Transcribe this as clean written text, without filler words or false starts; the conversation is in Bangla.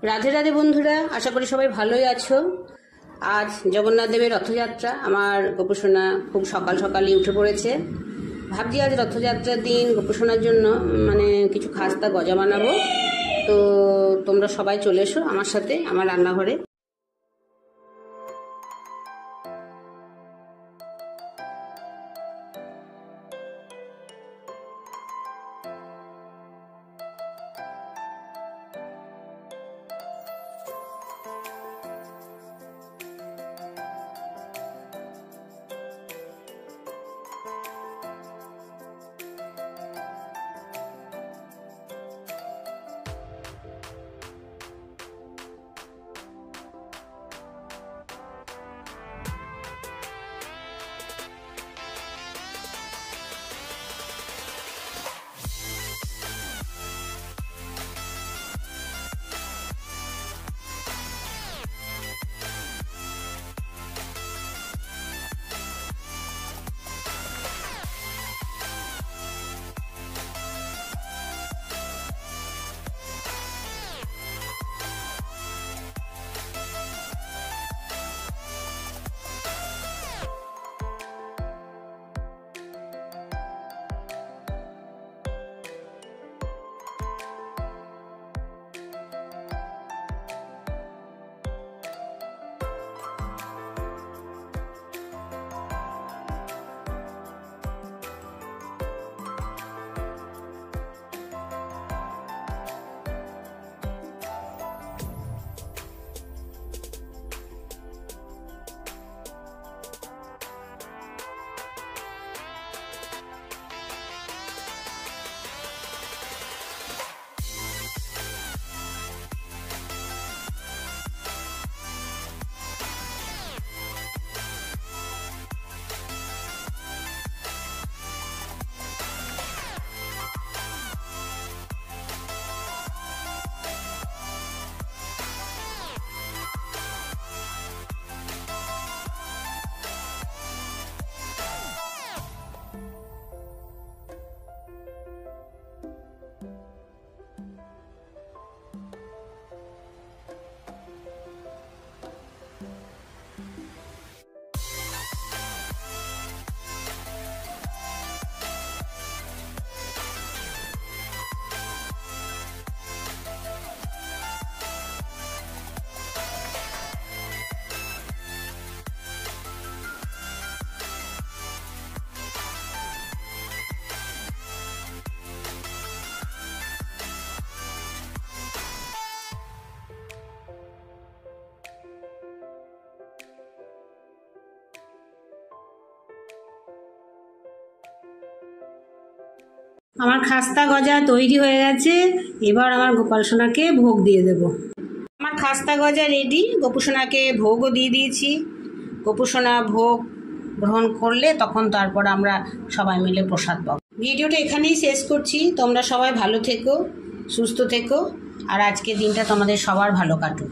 রাধে রাধে বন্ধুরা, আশা করি সবাই ভালোই আছো। আজ জগন্নাথ দেবের রথযাত্রা। আমার গোপুসোনা খুব সকাল সকালই উঠে পড়েছে। ভাবছি আজ রথযাত্রার দিন গোপুসোনার জন্য কিছু খাস্তা গজা বানাবো। তো তোমরা সবাই চলে এসো আমার সাথে আমার রান্নাঘরে। আমার খাস্তা গজা তৈরি হয়ে গেছে। এবার আমার গোপাল সোনাকে ভোগ দিয়ে দেব। আমার খাস্তা গজা রেডি। গোপুসোনাকে ভোগও দিয়ে দিয়েছি। গোপুসোনা ভোগ গ্রহণ করলে তখন তারপর আমরা সবাই মিলে প্রসাদ পাবো। ভিডিওটা এখানেই শেষ করছি। তোমরা সবাই ভালো থেকো, সুস্থ থেকো, আর আজকের দিনটা তোমাদের সবার ভালো কাটুক।